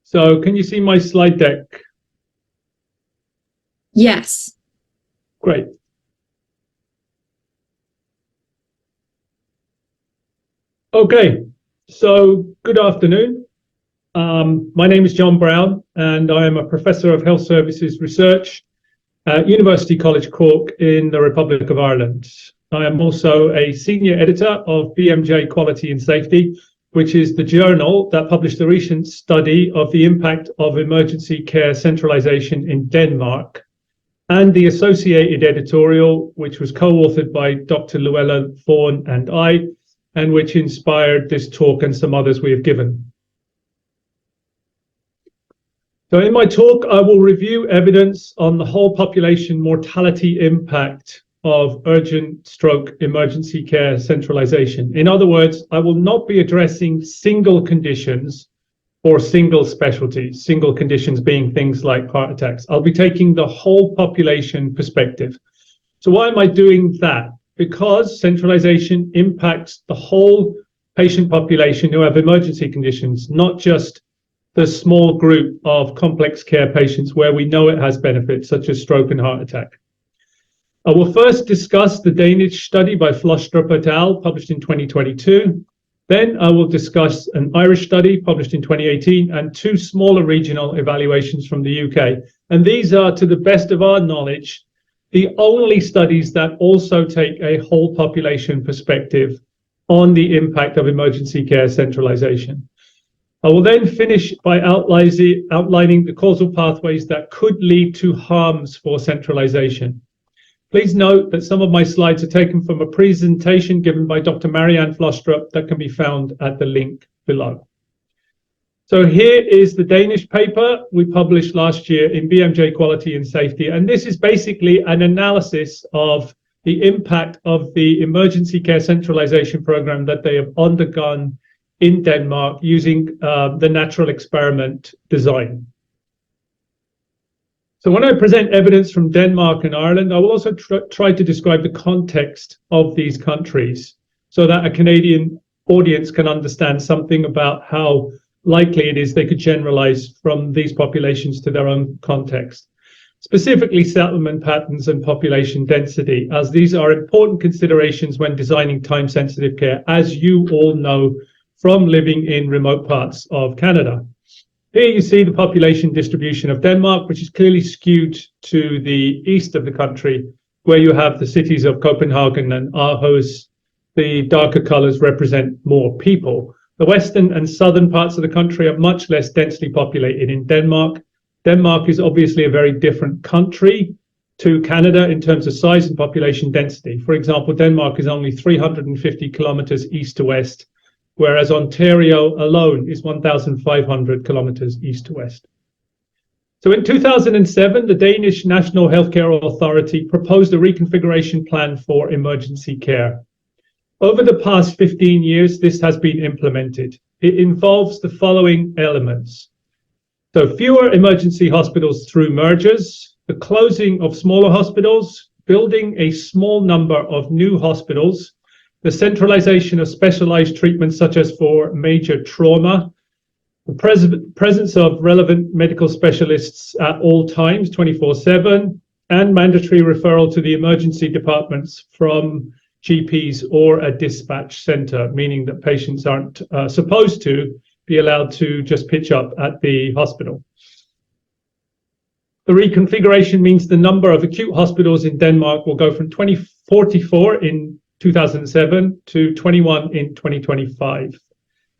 So can you see my slide deck? Yes. Great. Okay, so good afternoon. My name is John Browne, and I am a Professor of Health Services Research at University College Cork in the Republic of Ireland. I am also a Senior Editor of BMJ Quality and Safety, which is the journal that published a recent study of the impact of emergency care centralization in Denmark, and the associated editorial, which was co-authored by Dr. Luella Vaughan and I, and which inspired this talk and some others we have given. So in my talk, I will review evidence on the whole population mortality impact of urgent stroke emergency care centralization. In other words, I will not be addressing single conditions or single specialties, single conditions being things like heart attacks. I'll be taking the whole population perspective. So why am I doing that? Because centralization impacts the whole patient population who have emergency conditions, not just the small group of complex care patients where we know it has benefits, such as stroke and heart attack. I will first discuss the Danish study by Flostrup et al., published in 2022. Then I will discuss an Irish study published in 2018 and two smaller regional evaluations from the UK. And these are, to the best of our knowledge, the only studies that also take a whole population perspective on the impact of emergency care centralization. I will then finish by outlining the causal pathways that could lead to harms for centralization. Please note that some of my slides are taken from a presentation given by Dr. Marianne Flostrup that can be found at the link below. So here is the Danish paper we published last year in BMJ Quality and Safety, and this is basically an analysis of the impact of the emergency care centralization program that they have undergone in Denmark using the natural experiment design. So when I present evidence from Denmark and Ireland, I will also try to describe the context of these countries so that a Canadian audience can understand something about how likely it is they could generalize from these populations to their own context. Specifically settlement patterns and population density, as these are important considerations when designing time-sensitive care, as you all know from living in remote parts of Canada. Here you see the population distribution of Denmark, which is clearly skewed to the east of the country, where you have the cities of Copenhagen and Aarhus. The darker colors represent more people. The western and southern parts of the country are much less densely populated in Denmark. Denmark is obviously a very different country to Canada in terms of size and population density. For example, Denmark is only 350 kilometers east to west, whereas Ontario alone is 1,500 kilometers east to west. So in 2007, the Danish National Healthcare Authority proposed a reconfiguration plan for emergency care. Over the past 15 years, this has been implemented. It involves the following elements. So fewer emergency hospitals through mergers, the closing of smaller hospitals, building a small number of new hospitals, the centralization of specialized treatments such as for major trauma, the presence of relevant medical specialists at all times, 24/7, and mandatory referral to the emergency departments from GPs or a dispatch center, meaning that patients aren't supposed to be allowed to just pitch up at the hospital. The reconfiguration means the number of acute hospitals in Denmark will go from 44 in 2007 to 21 in 2025.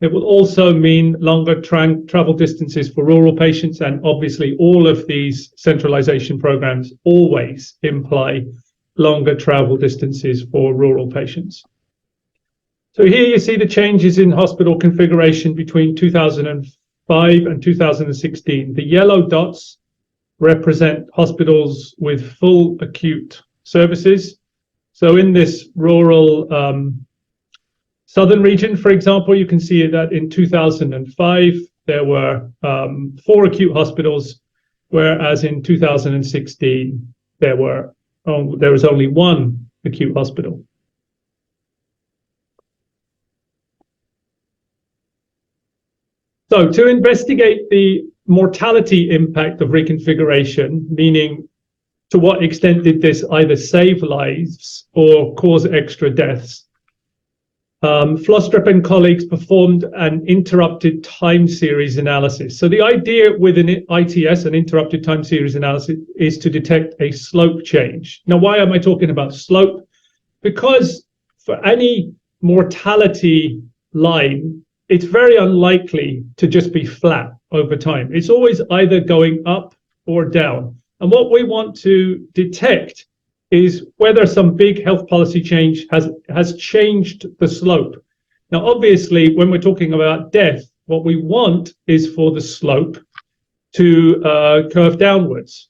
It will also mean longer travel distances for rural patients, and obviously all of these centralization programs always imply longer travel distances for rural patients. So here you see the changes in hospital configuration between 2005 and 2016. The yellow dots represent hospitals with full acute services. So in this rural southern region, for example, you can see that in 2005, there were 4 acute hospitals, whereas in 2016, there was only 1 acute hospital. So to investigate the mortality impact of reconfiguration, meaning to what extent did this either save lives or cause extra deaths, Flostrep and colleagues performed an interrupted time series analysis. So the idea with an ITS, an interrupted time series analysis, is to detect a slope change. Now, why am I talking about slope? Because for any mortality line, it's very unlikely to just be flat over time. It's always either going up or down. And what we want to detect is whether some big health policy change has changed the slope. Now, obviously, when we're talking about death, what we want is for the slope to curve downwards.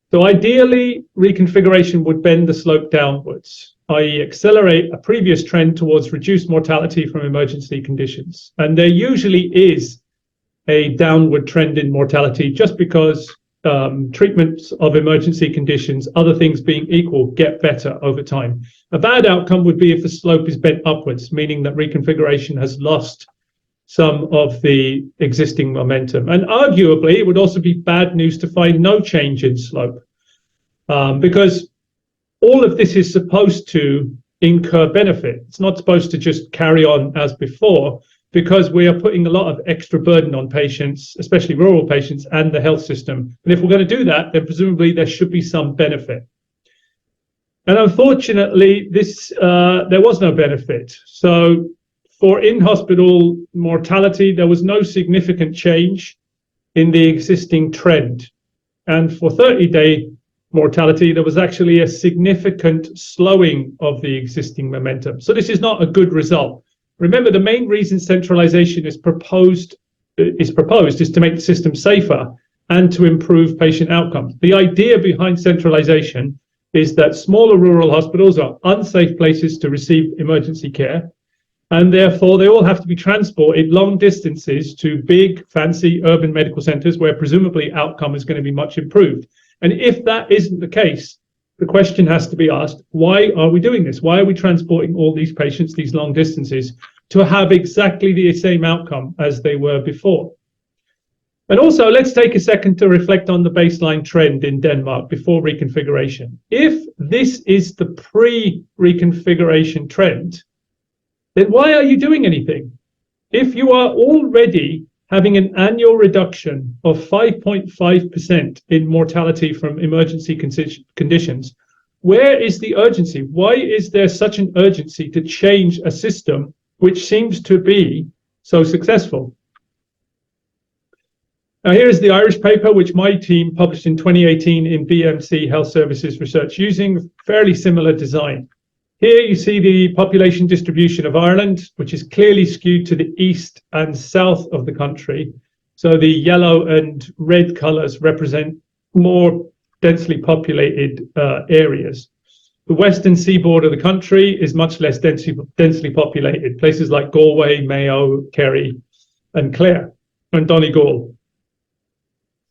So ideally, reconfiguration would bend the slope downwards, i.e. accelerate a previous trend towards reduced mortality from emergency conditions. And there usually is a downward trend in mortality just because treatments of emergency conditions, other things being equal, get better over time. A bad outcome would be if the slope is bent upwards, meaning that reconfiguration has lost some of the existing momentum. And arguably, it would also be bad news to find no change in slope, because all of this is supposed to incur benefit. It's not supposed to just carry on as before, because we are putting a lot of extra burden on patients, especially rural patients, and the health system. And if we're going to do that, then presumably there should be some benefit. And unfortunately, there was no benefit. So for in-hospital mortality, there was no significant change in the existing trend. And for 30-day mortality, there was actually a significant slowing of the existing momentum. So this is not a good result. Remember, the main reason centralization is proposed is to make the system safer and to improve patient outcomes. The idea behind centralization is that smaller rural hospitals are unsafe places to receive emergency care, and therefore they all have to be transported long distances to big, fancy urban medical centers where presumably outcome is going to be much improved. And if that isn't the case, the question has to be asked, why are we doing this? Why are we transporting all these patients these long distances to have exactly the same outcome as they were before? And also, let's take a second to reflect on the baseline trend in Denmark before reconfiguration. If this is the pre-reconfiguration trend, then why are you doing anything? If you are already having an annual reduction of 5.5% in mortality from emergency conditions, where is the urgency? Why is there such an urgency to change a system which seems to be so successful? Now, here is the Irish paper, which my team published in 2018 in BMC Health Services Research, using fairly similar design. Here you see the population distribution of Ireland, which is clearly skewed to the east and south of the country. So the yellow and red colors represent more densely populated areas. The western seaboard of the country is much less densely populated, places like Galway, Mayo, Kerry, and Clare, and Donegal.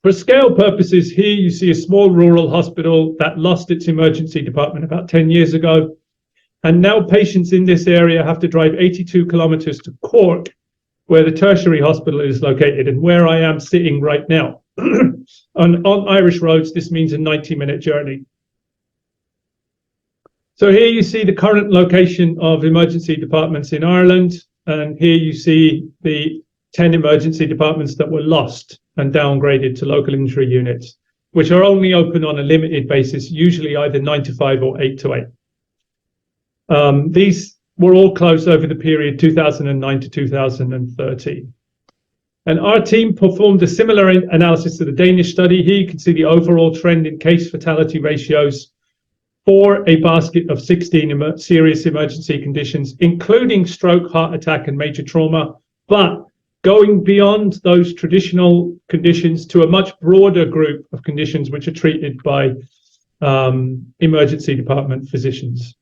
For scale purposes, here you see a small rural hospital that lost its emergency department about 10 years ago. And now patients in this area have to drive 82 kilometers to Cork, where the tertiary hospital is located and where I am sitting right now. on Irish roads, this means a 90-minute journey. So here you see the current location of emergency departments in Ireland. And here you see the 10 emergency departments that were lost and downgraded to local injury units, which are only open on a limited basis, usually either 9 to 5 or 8 to 8. These were all closed over the period 2009 to 2013. And our team performed a similar analysis to the Danish study. Here you can see the overall trend in case fatality ratios for a basket of 16 serious emergency conditions, including stroke, heart attack, and major trauma, but going beyond those traditional conditions to a much broader group of conditions which are treated by emergency department physicians.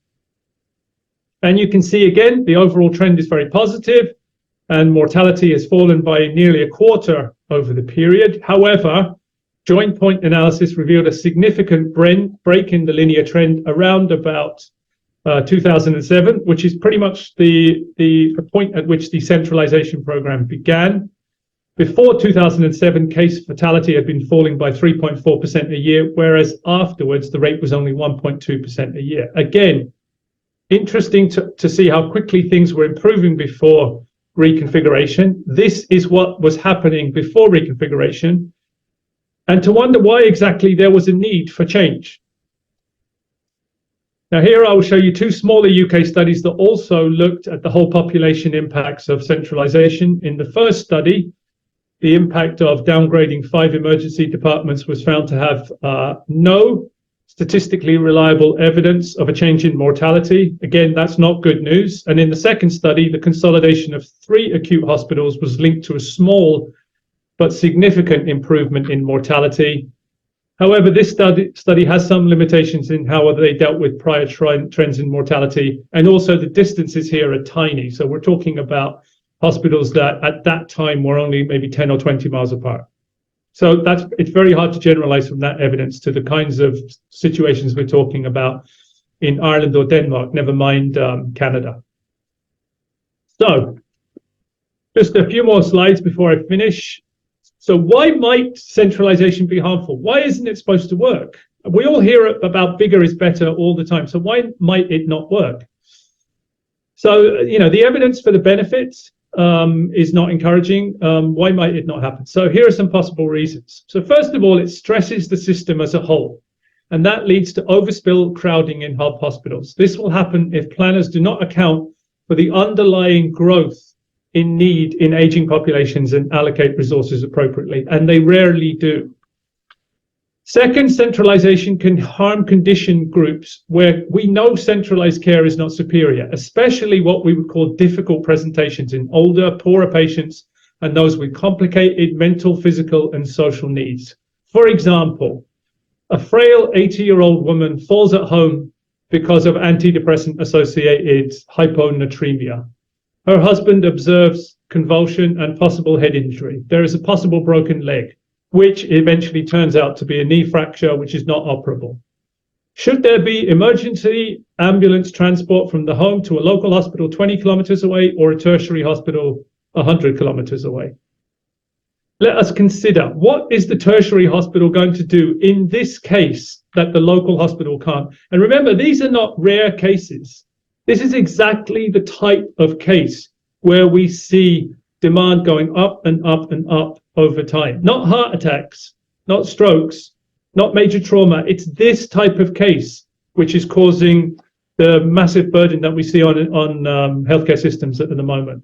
And you can see again, the overall trend is very positive and mortality has fallen by nearly a quarter over the period. However, joint point analysis revealed a significant break in the linear trend around about 2007, which is pretty much the point at which the centralization program began. Before 2007, case fatality had been falling by 3.4% a year, whereas afterwards the rate was only 1.2% a year. Again, interesting to see how quickly things were improving before reconfiguration. This is what was happening before reconfiguration, and to wonder why exactly there was a need for change. Now here I will show you two smaller UK studies that also looked at the whole population impacts of centralisation. In the first study, the impact of downgrading 5 emergency departments was found to have no statistically reliable evidence of a change in mortality. Again, that's not good news. And in the second study, the consolidation of 3 acute hospitals was linked to a small but significant improvement in mortality. However, this study has some limitations in how they dealt with prior trends in mortality, and also the distances here are tiny. So we're talking about hospitals that at that time were only maybe 10 or 20 miles apart. So it's very hard to generalize from that evidence to the kinds of situations we're talking about in Ireland or Denmark, never mind Canada. So just a few more slides before I finish. So why might centralization be harmful? Why isn't it supposed to work? We all hear about bigger is better all the time. So why might it not work? So, the evidence for the benefits is not encouraging. Why might it not happen? So here are some possible reasons. So first of all, it stresses the system as a whole, and that leads to overspill crowding in hub hospitals. This will happen if planners do not account for the underlying growth in need in aging populations and allocate resources appropriately, and they rarely do. Second, centralization can harm condition groups where we know centralized care is not superior, especially what we would call difficult presentations in older, poorer patients and those with complicated mental, physical, and social needs. For example, a frail 80-year-old woman falls at home because of antidepressant-associated hyponatremia. Her husband observes convulsion and possible head injury. There is a possible broken leg, which eventually turns out to be a knee fracture, which is not operable. Should there be emergency ambulance transport from the home to a local hospital 20 kilometers away or a tertiary hospital 100 kilometers away? Let us consider, what is the tertiary hospital going to do in this case that the local hospital can't? And remember, these are not rare cases. This is exactly the type of case where we see demand going up and up and up over time. Not heart attacks, not strokes, not major trauma. It's this type of case which is causing the massive burden that we see on healthcare systems at the moment.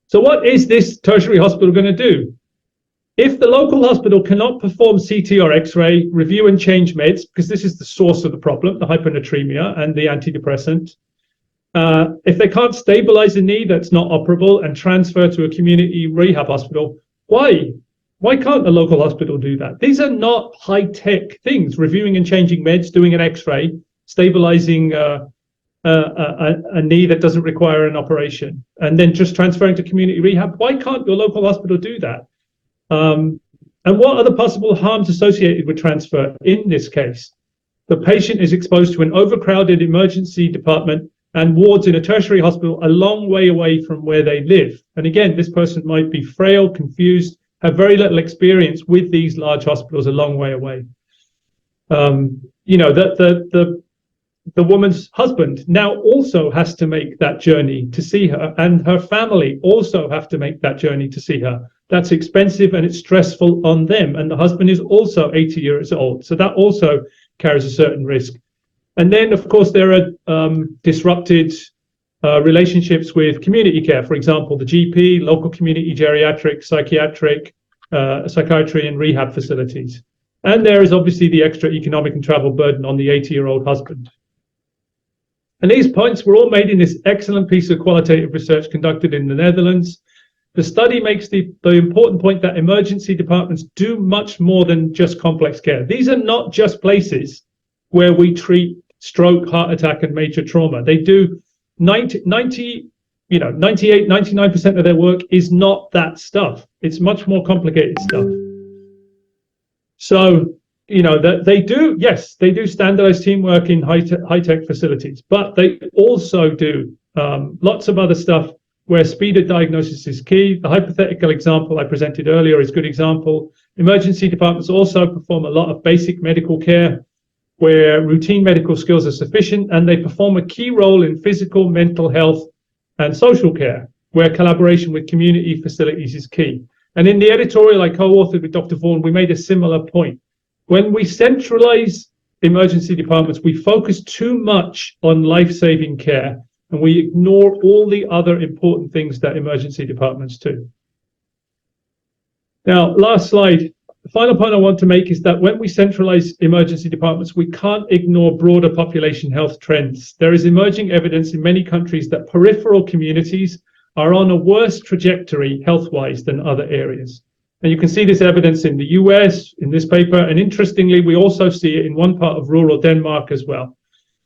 So what is this tertiary hospital going to do? If the local hospital cannot perform CT or X-ray, review and change meds, because this is the source of the problem, the hyponatremia and the antidepressant, if they can't stabilize a knee that's not operable and transfer to a community rehab hospital, why? Why can't a local hospital do that? These are not high-tech things, reviewing and changing meds, doing an X-ray, stabilizing a knee that doesn't require an operation, and then just transferring to community rehab. Why can't your local hospital do that? And what are the possible harms associated with transfer in this case? The patient is exposed to an overcrowded emergency department and wards in a tertiary hospital a long way away from where they live. And again, this person might be frail, confused, have very little experience with these large hospitals a long way away. The woman's husband now also has to make that journey to see her, and her family also have to make that journey to see her. That's expensive and it's stressful on them. And the husband is also 80 years old. So that also carries a certain risk. And then, of course, there are disrupted relationships with community care. For example, the GP, local community geriatric, psychiatry and rehab facilities. And there is obviously the extra economic and travel burden on the 80-year-old husband. And these points were all made in this excellent piece of qualitative research conducted in the Netherlands. The study makes the important point that emergency departments do much more than just complex care. These are not just places where we treat stroke, heart attack, and major trauma. They do 98, 99% of their work is not that stuff. It's much more complicated stuff. So, that they do, yes, they do standardized teamwork in high-tech facilities, but they also do lots of other stuff where speed of diagnosis is key. The hypothetical example I presented earlier is a good example. Emergency departments also perform a lot of basic medical care where routine medical skills are sufficient, and they perform a key role in physical, mental health, and social care, where collaboration with community facilities is key. And in the editorial I co-authored with Dr. Vaughan, we made a similar point. When we centralize emergency departments, we focus too much on life-saving care, and we ignore all the other important things that emergency departments do. Now, last slide. The final point I want to make is that when we centralize emergency departments, we can't ignore broader population health trends. There is emerging evidence in many countries that peripheral communities are on a worse trajectory health-wise than other areas. And you can see this evidence in the US, in this paper, and interestingly, we also see it in one part of rural Denmark as well,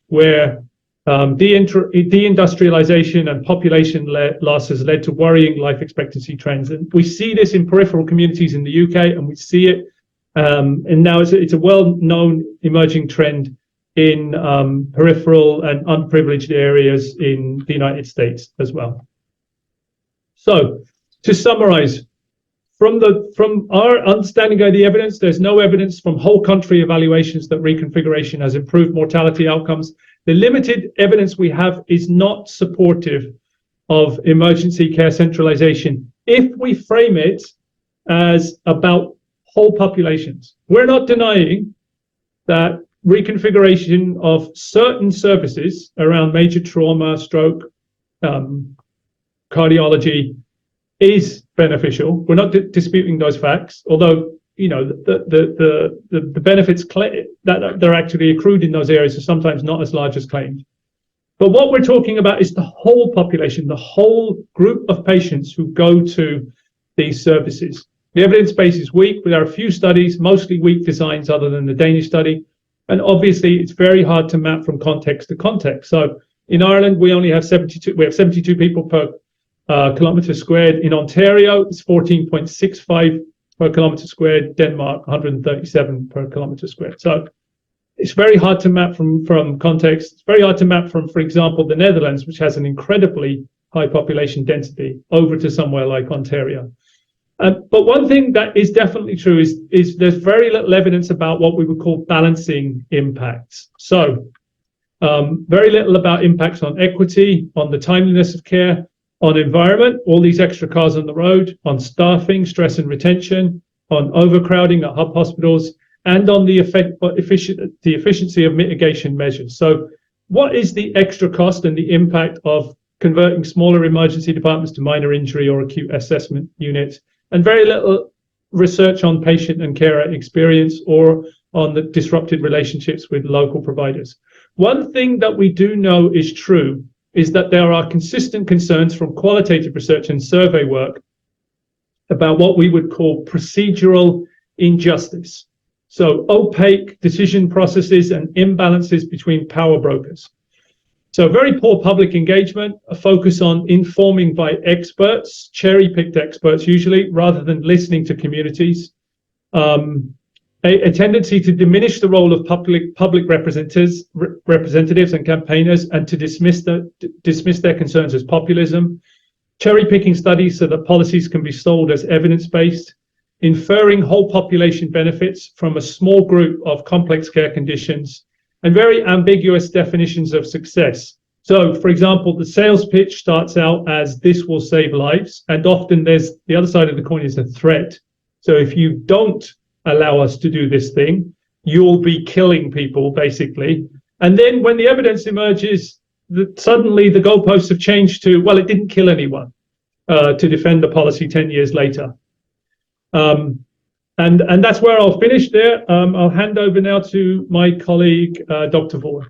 where deindustrialization and population loss has led to worrying life expectancy trends. And we see this in peripheral communities in the UK, and we see it, and now it's a well-known emerging trend in peripheral and unprivileged areas in the United States as well. So, to summarize, from our understanding of the evidence, there's no evidence from whole country evaluations that reconfiguration has improved mortality outcomes. The limited evidence we have is not supportive of emergency care centralization if we frame it as about whole populations. We're not denying that reconfiguration of certain services around major trauma, stroke, cardiology is beneficial. We're not disputing those facts, although the benefits that they're actually accrued in those areas are sometimes not as large as claimed. But what we're talking about is the whole population, the whole group of patients who go to these services. The evidence base is weak. There are a few studies, mostly weak designs other than the Danish study. And obviously, it's very hard to map from context to context. So in Ireland, we only have 72. We have 72 people per kilometre squared. In Ontario, it's 14.65 per kilometre squared. Denmark, 137 per kilometre squared. So it's very hard to map from context. It's very hard to map from, for example, the Netherlands, which has an incredibly high population density, over to somewhere like Ontario. But one thing that is definitely true is there's very little evidence about what we would call balancing impacts. So very little about impacts on equity, on the timeliness of care, on environment, all these extra cars on the road, on staffing, stress and retention, on overcrowding at hub hospitals, and on the efficiency of mitigation measures. So what is the extra cost and the impact of converting smaller emergency departments to minor injury or acute assessment units? And very little research on patient and carer experience or on the disrupted relationships with local providers. One thing that we do know is true is that there are consistent concerns from qualitative research and survey work about what we would call procedural injustice. So opaque decision processes and imbalances between power brokers. So very poor public engagement, a focus on informing by experts, cherry-picked experts usually, rather than listening to communities. A tendency to diminish the role of public representatives and campaigners, and to dismiss their concerns as populism. Cherry-picking studies so that policies can be sold as evidence-based. Inferring whole population benefits from a small group of complex care conditions, and very ambiguous definitions of success. So, for example, the sales pitch starts out as "this will save lives," and often there's the other side of the coin is a threat. So if you don't allow us to do this thing, you'll be killing people, basically. And then when the evidence emerges, suddenly the goalposts have changed to, well, it didn't kill anyone, to defend the policy 10 years later. And that's where I'll finish there. I'll hand over now to my colleague, Dr. Vaughan.